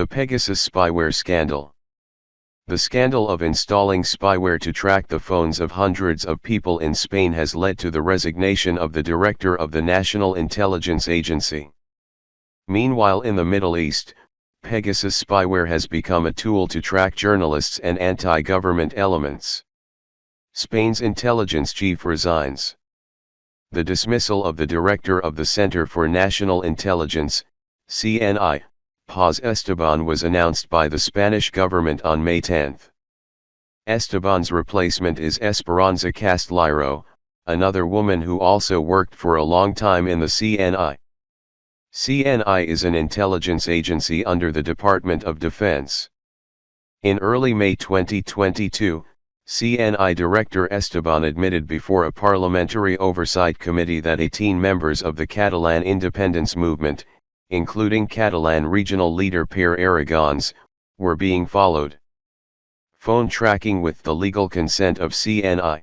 The Pegasus Spyware Scandal. The scandal of installing spyware to track the phones of hundreds of people in Spain has led to the resignation of the director of the National Intelligence Agency. Meanwhile, in the Middle East, Pegasus spyware has become a tool to track journalists and anti-government elements. Spain's intelligence chief resigns. The dismissal of the director of the Center for National Intelligence, CNI, Paz Esteban, was announced by the Spanish government on May 10. Esteban's replacement is Esperanza Castillero, another woman who also worked for a long time in the CNI. CNI is an intelligence agency under the Department of Defense. In early May 2022, CNI Director Esteban admitted before a parliamentary oversight committee that 18 members of the Catalan independence movement, including Catalan regional leader Pere Aragonès, were being followed. Phone tracking with the legal consent of CNI.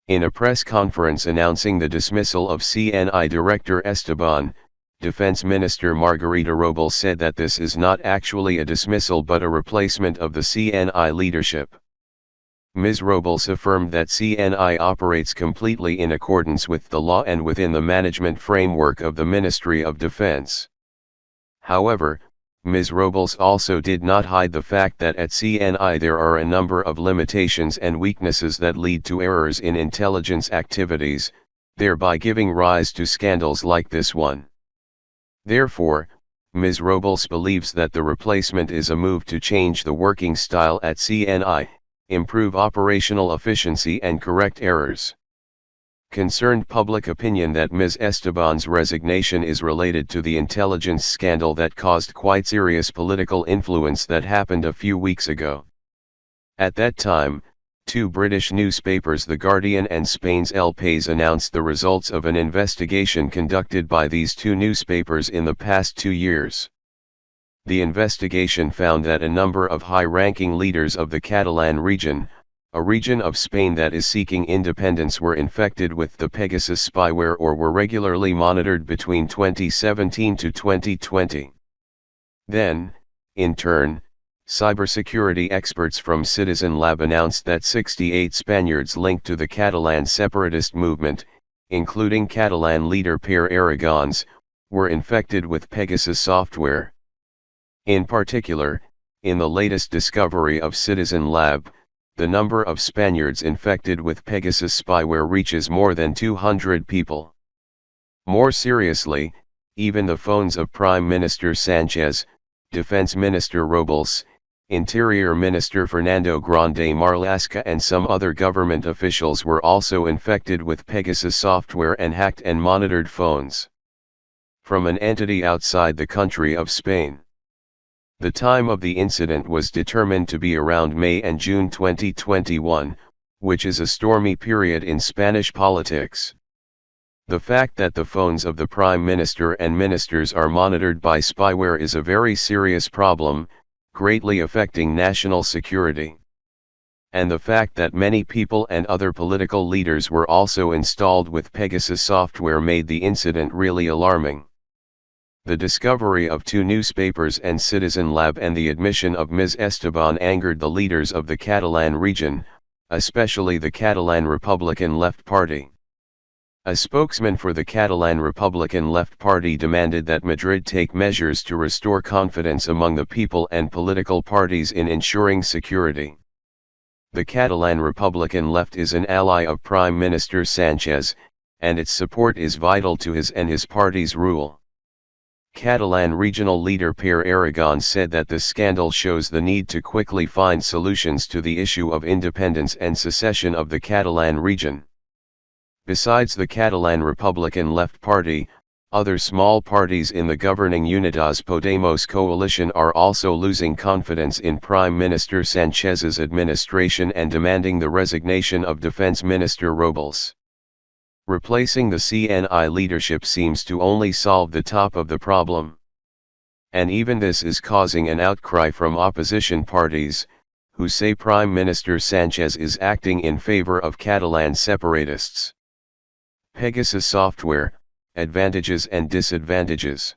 In a press conference announcing the dismissal of CNI Director Esteban, Defense Minister Margarita Robles said that this is not actually a dismissal but a replacement of the CNI leadership. Ms. Robles affirmed that CNI operates completely in accordance with the law and within the management framework of the Ministry of Defense. However, Ms. Robles also did not hide the fact that at CNI there are a number of limitations and weaknesses that lead to errors in intelligence activities, thereby giving rise to scandals like this one. Therefore, Ms. Robles believes that the replacement is a move to change the working style at CNI, improve operational efficiency and correct errors. Concerned public opinion that Ms. Esteban's resignation is related to the intelligence scandal that caused quite serious political influence that happened a few weeks ago. At that time, two British newspapers, The Guardian and Spain's El País, announced the results of an investigation conducted by these two newspapers in the past 2 years. The investigation found that a number of high-ranking leaders of the Catalan region, a region of Spain that is seeking independence, were infected with the Pegasus spyware or were regularly monitored between 2017 to 2020. Then, in turn, cybersecurity experts from Citizen Lab announced that 68 Spaniards linked to the Catalan separatist movement, including Catalan leader Pere Aragonès, were infected with Pegasus software. In particular, in the latest discovery of Citizen Lab, the number of Spaniards infected with Pegasus spyware reaches more than 200 people. More seriously, even the phones of Prime Minister Sánchez, Defense Minister Robles, Interior Minister Fernando Grande Marlaska and some other government officials were also infected with Pegasus software and hacked and monitored phones from an entity outside the country of Spain. The time of the incident was determined to be around May and June 2021, which is a stormy period in Spanish politics. The fact that the phones of the Prime Minister and ministers are monitored by spyware is a very serious problem, greatly affecting national security. And the fact that many people and other political leaders were also installed with Pegasus software made the incident really alarming. The discovery of two newspapers and Citizen Lab and the admission of Ms. Esteban angered the leaders of the Catalan region, especially the Catalan Republican Left Party. A spokesman for the Catalan Republican Left Party demanded that Madrid take measures to restore confidence among the people and political parties in ensuring security. The Catalan Republican Left is an ally of Prime Minister Sánchez, and its support is vital to his and his party's rule. Catalan regional leader Pere Aragonès said that the scandal shows the need to quickly find solutions to the issue of independence and secession of the Catalan region. Besides the Catalan Republican Left Party, other small parties in the governing Unidas Podemos coalition are also losing confidence in Prime Minister Sánchez's administration and demanding the resignation of Defense Minister Robles. Replacing the CNI leadership seems to only solve the top of the problem. And even this is causing an outcry from opposition parties, who say Prime Minister Sánchez is acting in favor of Catalan separatists. Pegasus software, advantages and disadvantages.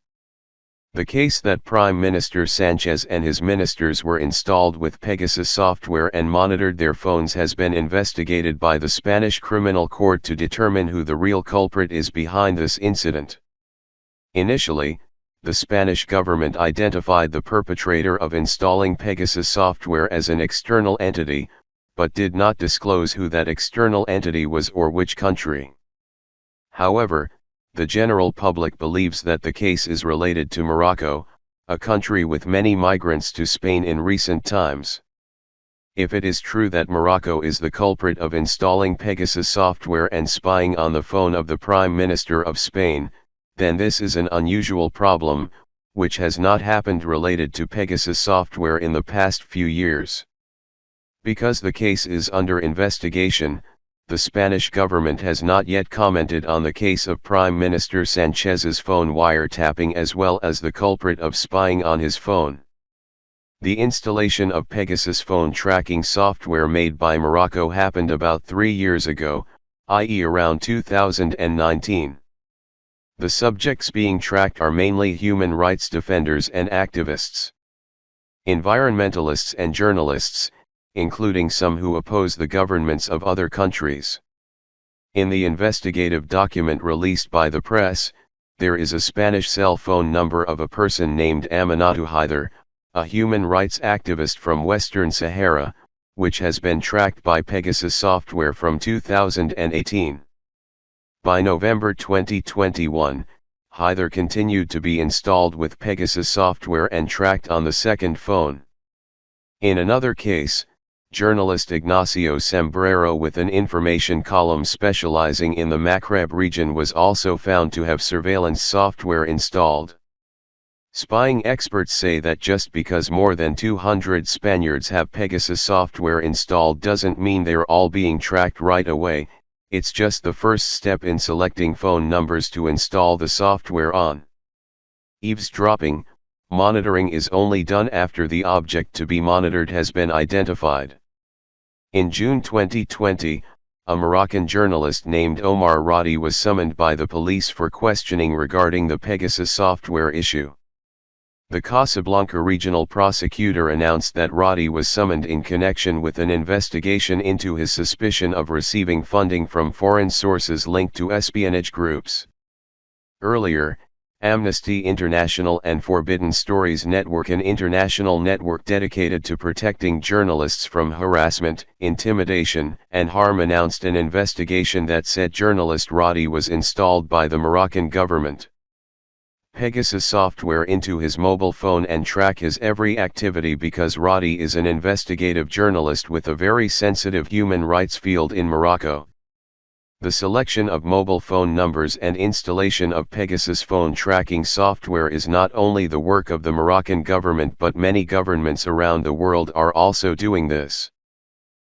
The case that Prime Minister Sanchez and his ministers were installed with Pegasus software and monitored their phones has been investigated by the Spanish criminal court to determine who the real culprit is behind this incident. Initially, the Spanish government identified the perpetrator of installing Pegasus software as an external entity, but did not disclose who that external entity was or which country. However, the general public believes that the case is related to Morocco, a country with many migrants to Spain in recent times. If it is true that Morocco is the culprit of installing Pegasus software and spying on the phone of the Prime Minister of Spain, then this is an unusual problem, which has not happened related to Pegasus software in the past few years. Because the case is under investigation, the Spanish government has not yet commented on the case of Prime Minister Sanchez's phone wiretapping as well as the culprit of spying on his phone. The installation of Pegasus phone tracking software made by Morocco happened about 3 years ago, i.e. around 2019. The subjects being tracked are mainly human rights defenders and activists, environmentalists and journalists, including some who oppose the governments of other countries. In the investigative document released by the press, there is a Spanish cell phone number of a person named Aminatu Haidar, a human rights activist from Western Sahara, which has been tracked by Pegasus software from 2018. By November 2021, Haidar continued to be installed with Pegasus software and tracked on the second phone. In another case, journalist Ignacio Sembrero with an information column specializing in the Maghreb region was also found to have surveillance software installed. Spying experts say that just because more than 200 Spaniards have Pegasus software installed doesn't mean they're all being tracked right away, it's just the first step in selecting phone numbers to install the software on. Eavesdropping, monitoring is only done after the object to be monitored has been identified. In June 2020, a Moroccan journalist named Omar Radi was summoned by the police for questioning regarding the Pegasus software issue. The Casablanca regional prosecutor announced that Radi was summoned in connection with an investigation into his suspicion of receiving funding from foreign sources linked to espionage groups. Earlier, Amnesty International and Forbidden Stories Network, an international network dedicated to protecting journalists from harassment, intimidation, and harm, announced an investigation that said journalist Radi was installed by the Moroccan government. Pegasus software into his mobile phone and track his every activity because Radi is an investigative journalist with a very sensitive human rights field in Morocco. The selection of mobile phone numbers and installation of Pegasus phone tracking software is not only the work of the Moroccan government, but many governments around the world are also doing this.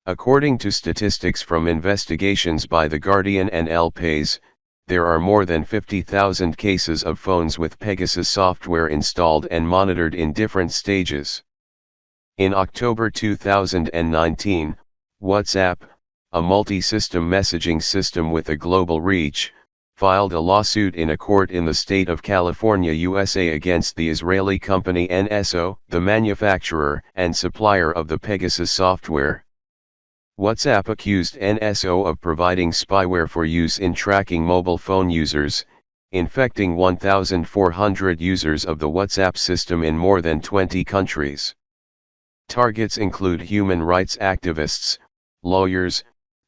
According to statistics from investigations by The Guardian and El País, there are more than 50,000 cases of phones with Pegasus software installed and monitored in different stages. In October 2019, WhatsApp, a multi-system messaging system with a global reach, filed a lawsuit in a court in the state of California, USA against the Israeli company NSO, the manufacturer and supplier of the Pegasus software. WhatsApp accused NSO of providing spyware for use in tracking mobile phone users, infecting 1,400 users of the WhatsApp system in more than 20 countries. Targets include human rights activists, lawyers,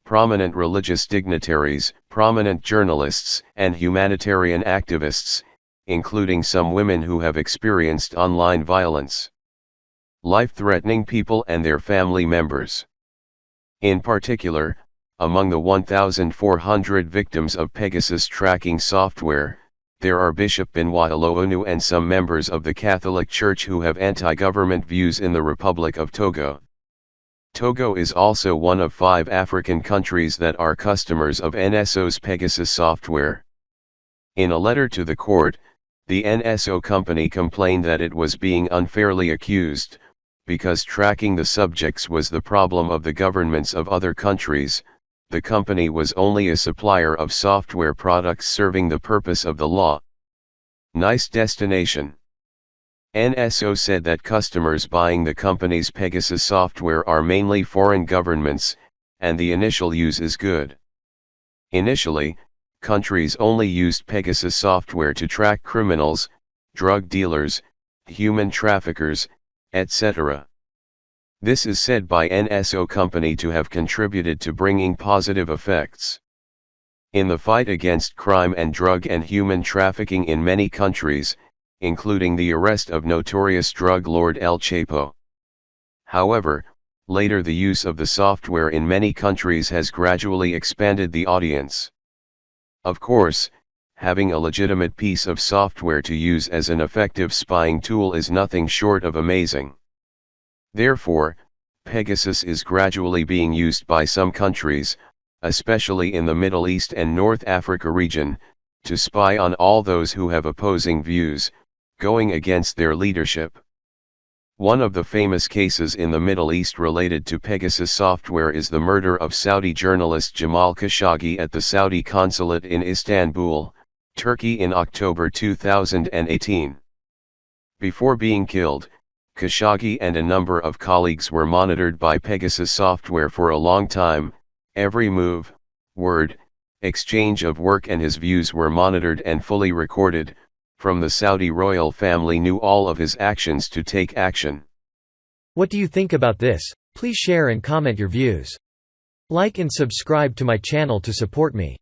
prominent religious dignitaries, prominent journalists, and humanitarian activists, including some women who have experienced online violence. Life-threatening people and their family members. In particular, among the 1,400 victims of Pegasus tracking software, there are Bishop Benoit Oloonu and some members of the Catholic Church who have anti-government views in the Republic of Togo. Togo is also one of 5 African countries that are customers of NSO's Pegasus software. In a letter to the court, the NSO company complained that it was being unfairly accused, because tracking the subjects was the problem of the governments of other countries. The company was only a supplier of software products serving the purpose of the law. Nice destination. NSO said that customers buying the company's Pegasus software are mainly foreign governments, and the initial use is good. Initially, countries only used Pegasus software to track criminals, drug dealers, human traffickers, etc. This is said by NSO company to have contributed to bringing positive effects in the fight against crime and drug and human trafficking in many countries, including the arrest of notorious drug lord El Chapo. However, later the use of the software in many countries has gradually expanded the audience. Of course, having a legitimate piece of software to use as an effective spying tool is nothing short of amazing. Therefore, Pegasus is gradually being used by some countries, especially in the Middle East and North Africa region, to spy on all those who have opposing views, going against their leadership. One of the famous cases in the Middle East related to Pegasus software is the murder of Saudi journalist Jamal Khashoggi at the Saudi consulate in Istanbul, Turkey in October 2018. Before being killed, Khashoggi and a number of colleagues were monitored by Pegasus software for a long time. Every move, word, exchange of work and his views were monitored and fully recorded. From the Saudi royal family knew all of his actions to take action. What do you think about this? Please share and comment your views. Like and subscribe to my channel to support me.